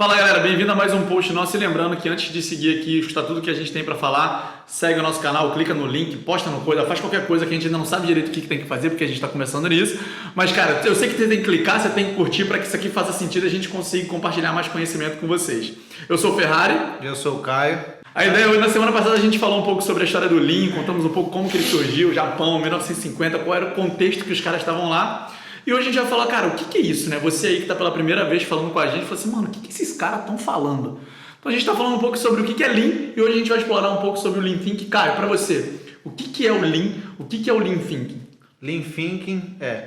Fala galera, bem-vindo a mais um post nosso e lembrando que antes de seguir aqui, escutar tudo que a gente tem para falar, segue o nosso canal, clica no link, posta no coisa, faz qualquer coisa que a gente ainda não sabe direito o que tem que fazer porque a gente está começando nisso, mas cara, eu sei que você tem que clicar, você tem que curtir para que isso aqui faça sentido e a gente consiga compartilhar mais conhecimento com vocês. Eu sou o Ferrari. Eu sou o Caio. A ideia hoje, na semana passada a gente falou um pouco sobre a história do Lean, contamos um pouco como que ele surgiu, Japão, 1950, qual era o contexto que os caras estavam lá. E hoje a gente vai falar, cara, o que é isso, né? Você aí que tá pela primeira vez falando com a gente, fala assim, mano, o que esses caras estão falando? Então a gente tá falando um pouco sobre o que é Lean e hoje a gente vai explorar um pouco sobre o Lean Thinking. Caio, pra você, o que é o Lean? O que é o Lean Thinking? Lean Thinking é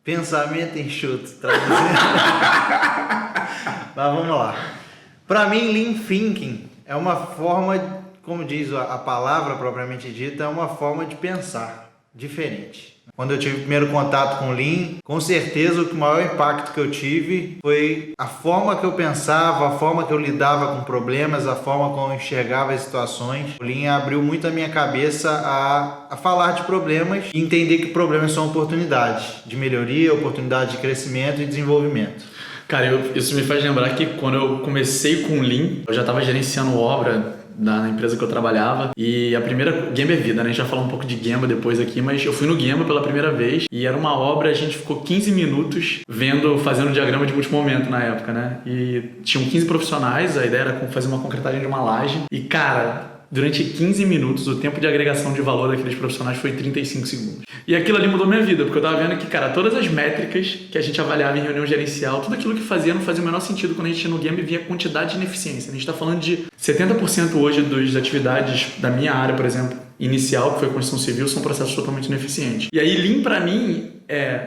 pensamento enxuto, traduzindo. Mas vamos lá. Pra mim, Lean Thinking é uma forma, como diz a palavra propriamente dita, é uma forma de pensar diferente. Quando eu tive o primeiro contato com o Lean, com certeza o maior impacto que eu tive foi a forma que eu pensava, a forma que eu lidava com problemas, a forma como eu enxergava as situações. O Lean abriu muito a minha cabeça a falar de problemas e entender que problemas são oportunidades de melhoria, oportunidade de crescimento e desenvolvimento. Cara, isso me faz lembrar que quando eu comecei com o Lean, eu já estava gerenciando obra na empresa que eu trabalhava e a primeira... Gemba é vida, né? A gente vai falar um pouco de Gemba depois aqui, mas eu fui no Gemba pela primeira vez e era uma obra, a gente ficou 15 minutos fazendo diagrama de multimomento na época, né? E tinham 15 profissionais, a ideia era fazer uma concretagem de uma laje e, cara... Durante 15 minutos, o tempo de agregação de valor daqueles profissionais foi 35 segundos. E aquilo ali mudou minha vida, porque eu tava vendo que, cara, todas as métricas que a gente avaliava em reunião gerencial, tudo aquilo que fazia não fazia o menor sentido quando a gente ia no Gemba e via a quantidade de ineficiência. A gente tá falando de 70% hoje das atividades da minha área, por exemplo, inicial, que foi a construção civil, são processos totalmente ineficientes. E aí, Lean pra mim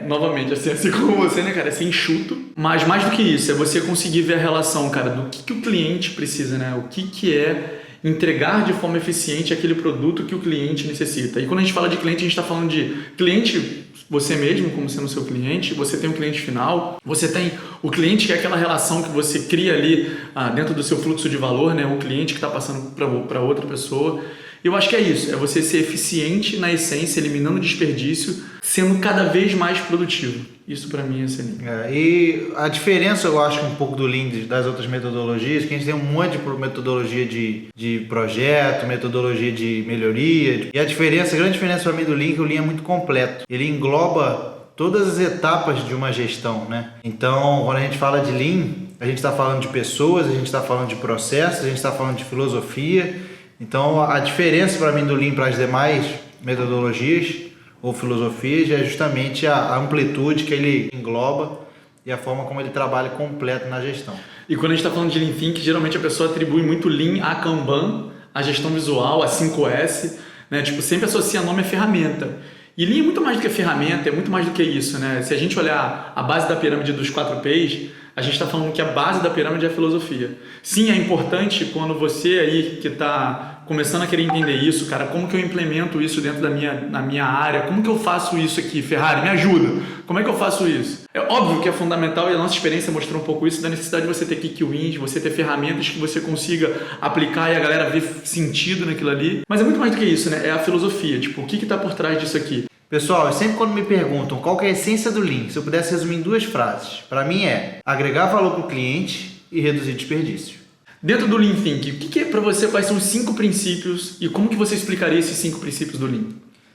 novamente, assim como você, né, cara, é ser enxuto, mas mais do que isso, é você conseguir ver a relação, cara, do que o cliente precisa, né, o que é entregar de forma eficiente aquele produto que o cliente necessita. E quando a gente fala de cliente, a gente está falando de cliente, você mesmo como sendo seu cliente, você tem um cliente final, você tem o cliente que é aquela relação que você cria ali dentro do seu fluxo de valor, né? O cliente que está passando para outra pessoa. Eu acho que é isso, é você ser eficiente na essência, eliminando desperdício, sendo cada vez mais produtivo. Isso para mim é ser Lean. E a diferença, eu acho, um pouco do Lean das outras metodologias, que a gente tem um monte de metodologia de projeto, metodologia de melhoria. E a grande diferença para mim do Lean é que o Lean é muito completo. Ele engloba todas as etapas de uma gestão, né? Então, quando a gente fala de Lean, a gente está falando de pessoas, a gente está falando de processos, a gente está falando de filosofia. Então, a diferença para mim do Lean para as demais metodologias ou filosofias é justamente a amplitude que ele engloba e a forma como ele trabalha completo na gestão. E quando a gente está falando de Lean Thinking, geralmente a pessoa atribui muito Lean a Kanban, a gestão visual, a 5S, né? Tipo, sempre associa nome a ferramenta. E Lean é muito mais do que ferramenta, é muito mais do que isso, né? Se a gente olhar a base da pirâmide dos 4 P's, a gente está falando que a base da pirâmide é a filosofia. Sim, é importante quando você aí que está começando a querer entender isso, cara, como que eu implemento isso dentro na minha área, como que eu faço isso aqui, Ferrari, me ajuda, como é que eu faço isso? É óbvio que é fundamental e a nossa experiência mostrou um pouco isso, da necessidade de você ter quick wins, você ter ferramentas que você consiga aplicar e a galera ver sentido naquilo ali, mas é muito mais do que isso, né? É a filosofia, tipo, o que está por trás disso aqui? Pessoal, sempre quando me perguntam qual que é a essência do Lean, se eu pudesse resumir em 2 frases, para mim é agregar valor para o cliente e reduzir desperdício. Dentro do Lean Thinking, o que é para você, quais são os 5 princípios e como que você explicaria esses 5 princípios do Lean?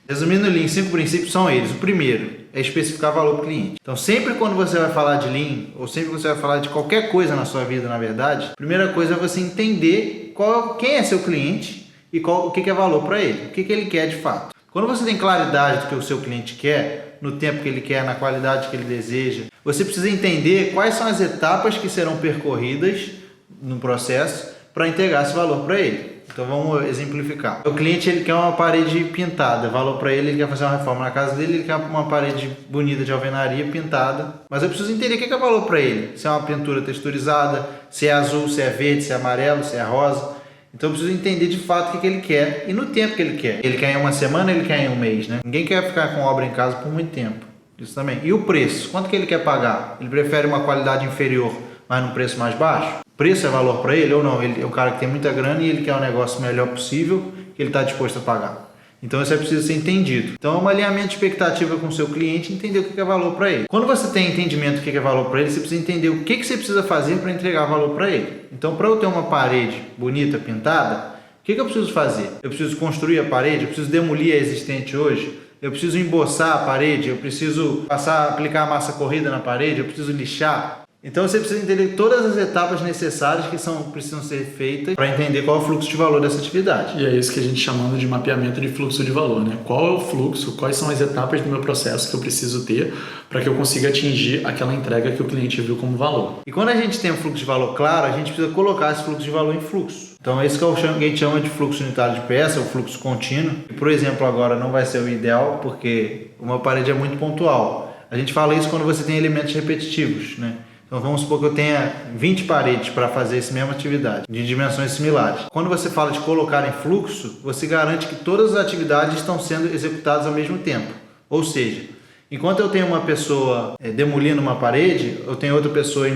Resumindo o Lean, 5 princípios são eles. O primeiro é especificar valor para o cliente. Então, sempre quando você vai falar de Lean, ou sempre que você vai falar de qualquer coisa na sua vida, na verdade, a primeira coisa é você entender quem é seu cliente e o que é valor para ele, o que ele quer de fato. Quando você tem claridade do que o seu cliente quer, no tempo que ele quer, na qualidade que ele deseja, você precisa entender quais são as etapas que serão percorridas no processo para entregar esse valor para ele. Então vamos exemplificar. O cliente ele quer uma parede pintada, valor para ele quer fazer uma reforma na casa dele, ele quer uma parede bonita de alvenaria pintada, mas eu preciso entender o que é valor para ele. Se é uma pintura texturizada, se é azul, se é verde, se é amarelo, se é rosa. Então eu preciso entender de fato o que ele quer e no tempo que ele quer. Ele quer em uma semana, ele quer em um mês, né? Ninguém quer ficar com obra em casa por muito tempo. Isso também. E o preço? Quanto que ele quer pagar? Ele prefere uma qualidade inferior, mas num preço mais baixo? O preço é valor para ele ou não? Ele é um cara que tem muita grana e ele quer o negócio melhor possível que ele está disposto a pagar. Então isso é preciso ser entendido. Então é um alinhamento de expectativa com o seu cliente e entender o que é valor para ele. Quando você tem entendimento do que é valor para ele, você precisa entender o que você precisa fazer para entregar valor para ele. Então, para eu ter uma parede bonita, pintada, o que eu preciso fazer? Eu preciso construir a parede? Eu preciso demolir a existente hoje? Eu preciso emboçar a parede? Eu preciso aplicar a massa corrida na parede? Eu preciso lixar? Então você precisa entender todas as etapas necessárias que precisam ser feitas para entender qual é o fluxo de valor dessa atividade. E é isso que a gente chamando de mapeamento de fluxo de valor, né? Qual é o fluxo, quais são as etapas do meu processo que eu preciso ter para que eu consiga atingir aquela entrega que o cliente viu como valor. E quando a gente tem um fluxo de valor claro, a gente precisa colocar esse fluxo de valor em fluxo. Então esse que é o que a gente chama de fluxo unitário de peça, o fluxo contínuo. E, por exemplo, agora não vai ser o ideal porque uma parede é muito pontual. A gente fala isso quando você tem elementos repetitivos, né? Então vamos supor que eu tenha 20 paredes para fazer essa mesma atividade, de dimensões similares. Quando você fala de colocar em fluxo, você garante que todas as atividades estão sendo executadas ao mesmo tempo. Ou seja, enquanto eu tenho uma pessoa demolindo uma parede, eu tenho outra pessoa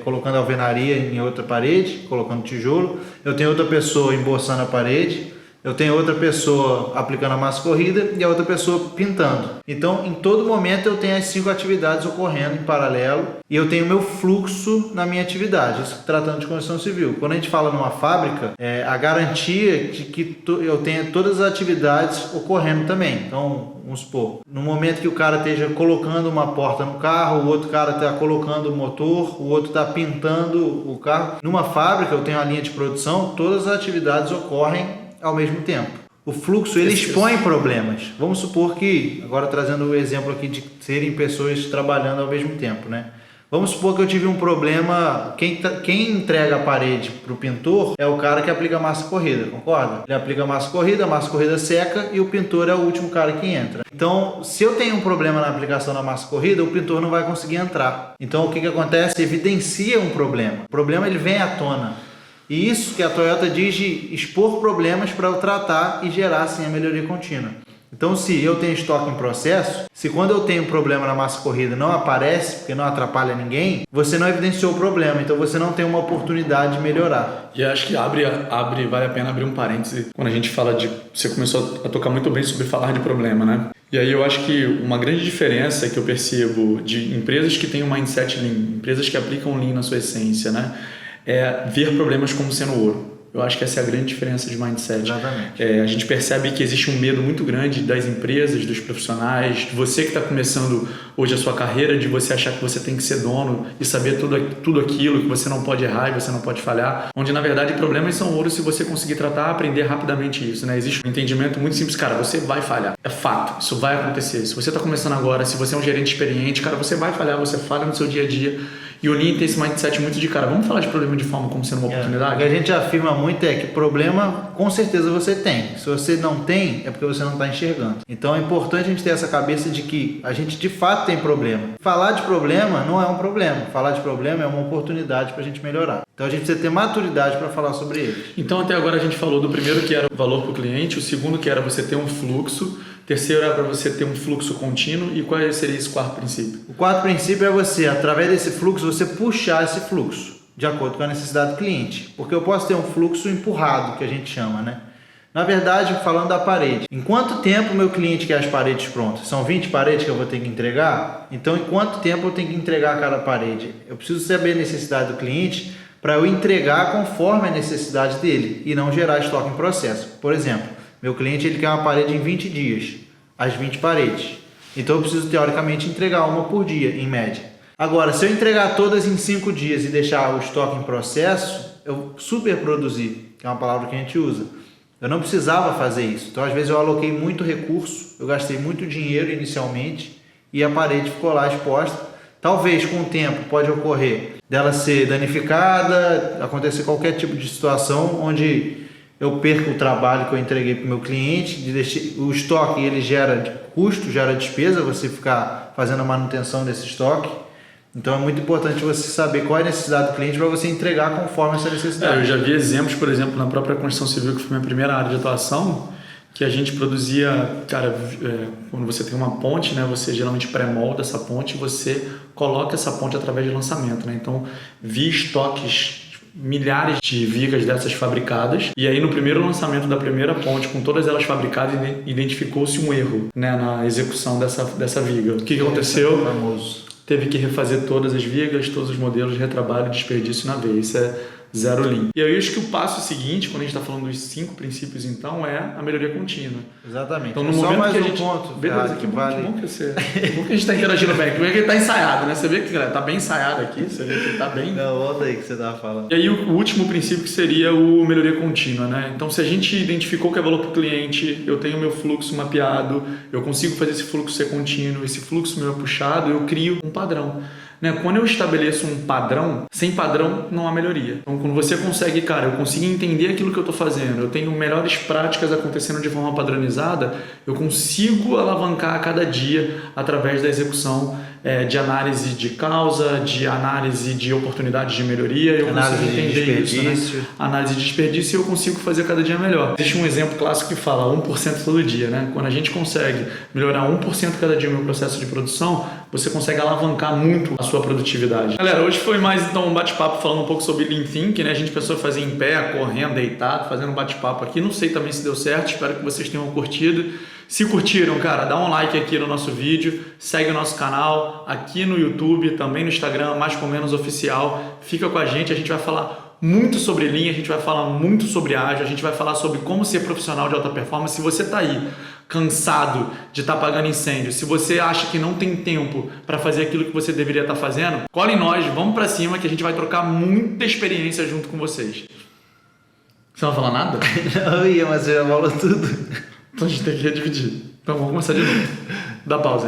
colocando alvenaria em outra parede, colocando tijolo, eu tenho outra pessoa emboçando a parede, eu tenho outra pessoa aplicando a massa corrida e a outra pessoa pintando. Então, em todo momento eu tenho as 5 atividades ocorrendo em paralelo e eu tenho o meu fluxo na minha atividade, isso tratando de construção civil. Quando a gente fala numa fábrica, a garantia de que eu tenha todas as atividades ocorrendo também. Então, vamos supor, no momento que o cara esteja colocando uma porta no carro, o outro cara está colocando o motor, o outro está pintando o carro. Numa fábrica, eu tenho a linha de produção, todas as atividades ocorrem ao mesmo tempo. O fluxo ele expõe problemas. Vamos supor que, agora trazendo o exemplo aqui de serem pessoas trabalhando ao mesmo tempo, né? Vamos supor que eu tive um problema, quem entrega a parede para o pintor é o cara que aplica a massa corrida, concorda? Ele aplica a massa corrida seca e o pintor é o último cara que entra. Então, se eu tenho um problema na aplicação da massa corrida, o pintor não vai conseguir entrar. Então, o que acontece? Evidencia um problema. O problema ele vem à tona. E isso que a Toyota diz de expor problemas para eu tratar e gerar assim a melhoria contínua. Então, se eu tenho estoque em processo, se quando eu tenho um problema na massa corrida não aparece, porque não atrapalha ninguém, você não evidenciou o problema, então você não tem uma oportunidade de melhorar. E acho que vale a pena abrir um parêntese quando a gente fala de... Você começou a tocar muito bem sobre falar de problema, né? E aí eu acho que uma grande diferença que eu percebo de empresas que têm um mindset Lean, empresas que aplicam Lean na sua essência, né? É ver problemas como sendo ouro. Eu acho que essa é a grande diferença de mindset. Exatamente. A gente percebe que existe um medo muito grande das empresas, dos profissionais, de você que está começando hoje a sua carreira, de você achar que você tem que ser dono e saber tudo aquilo, que você não pode errar e você não pode falhar, onde na verdade problemas são ouro se você conseguir tratar, aprender rapidamente isso, né? Existe um entendimento muito simples, cara, você vai falhar, é fato, isso vai acontecer. Se você está começando agora, se você é um gerente experiente, cara, você vai falhar, você falha no seu dia a dia. E o Lean tem esse mindset muito de, cara, vamos falar de problema de forma como sendo uma oportunidade? O que a gente afirma muito é que problema, com certeza você tem. Se você não tem, é porque você não está enxergando. Então é importante a gente ter essa cabeça de que a gente de fato tem problema. Falar de problema não é um problema. Falar de problema é uma oportunidade para a gente melhorar. Então a gente precisa ter maturidade para falar sobre ele. Então até agora a gente falou do primeiro que era o valor para o cliente, o segundo que era você ter um fluxo, o terceiro era para você ter um fluxo contínuo e qual seria esse quarto princípio? O quarto princípio é você, através desse fluxo, você puxar esse fluxo de acordo com a necessidade do cliente. Porque eu posso ter um fluxo empurrado, que a gente chama, né? Na verdade, falando da parede, em quanto tempo meu cliente quer as paredes prontas? São 20 paredes que eu vou ter que entregar? Então, em quanto tempo eu tenho que entregar cada parede? Eu preciso saber a necessidade do cliente para eu entregar conforme a necessidade dele e não gerar estoque em processo. Por exemplo, meu cliente ele quer uma parede em 20 dias, as 20 paredes. Então, eu preciso, teoricamente, entregar uma por dia, em média. Agora, se eu entregar todas em 5 dias e deixar o estoque em processo, eu superproduzi, que é uma palavra que a gente usa. Eu não precisava fazer isso. Então, às vezes, eu aloquei muito recurso, eu gastei muito dinheiro inicialmente e a parede ficou lá exposta. Talvez, com o tempo, pode ocorrer dela ser danificada, acontecer qualquer tipo de situação onde eu perco o trabalho que eu entreguei para o meu cliente, o estoque ele gera custo, gera despesa, você ficar fazendo a manutenção desse estoque. Então é muito importante você saber qual é a necessidade do cliente para você entregar conforme essa necessidade. Eu já vi exemplos, por exemplo, na própria construção civil, que foi minha primeira área de atuação, que a gente produzia, cara, quando você tem uma ponte, né, você geralmente pré-molda essa ponte e você coloca essa ponte através de lançamento, né? Então, vi estoques milhares de vigas dessas fabricadas. E aí no primeiro lançamento da primeira ponte, com todas elas fabricadas, identificou-se um erro, né, na execução dessa viga. O que aconteceu? Famoso. Teve que refazer todas as vigas, todos os modelos, retrabalho, desperdício na veia. Isso é zero lean. E aí eu acho que o passo seguinte, quando a gente está falando dos 5 princípios, então, é a melhoria contínua. Exatamente. Então, no só momento mais que a um gente... ponto. Beleza, que bom que você... Que bom que a gente está interagindo bem. Que bom que ele está ensaiado, né? Você vê que tá bem ensaiado aqui, você vê que tá bem... Não, volta aí que você tava falando. E aí o último princípio que seria o melhoria contínua, né? Então, se a gente identificou que é valor para o cliente, eu tenho meu fluxo mapeado, eu consigo fazer esse fluxo ser contínuo, esse fluxo meu é puxado, eu crio um padrão. Né? Quando eu estabeleço um padrão, sem padrão não há melhoria. Então, quando você consegue, cara, eu consigo entender aquilo que eu estou fazendo, eu tenho melhores práticas acontecendo de forma padronizada, eu consigo alavancar a cada dia através da execução de análise de causa, de análise de oportunidades de melhoria, eu análise consigo entender de desperdício. isso, né? Análise de desperdício e eu consigo fazer cada dia melhor. Existe um exemplo clássico que fala 1% todo dia, né? Quando a gente consegue melhorar 1% cada dia no meu processo de produção, você consegue alavancar muito a sua produtividade. Galera, hoje foi mais então um bate-papo falando um pouco sobre Lean Thinking, né? A gente pensou em fazer em pé, correndo, deitado, fazendo um bate-papo aqui. Não sei também se deu certo, espero que vocês tenham curtido. Se curtiram, cara, dá um like aqui no nosso vídeo, segue o nosso canal aqui no YouTube, também no Instagram, Mais com Menos Oficial. Fica com a gente vai falar muito sobre Lean, a gente vai falar muito sobre ágil, a gente vai falar sobre como ser profissional de alta performance. Se você tá aí cansado de estar apagando incêndio, se você acha que não tem tempo para fazer aquilo que você deveria estar fazendo, cola em nós, vamos para cima que a gente vai trocar muita experiência junto com vocês. Você não vai falar nada? Não ia, mas você já falou tudo. Então a gente tem que redividir. Então vamos começar de novo. Dá pausa aí.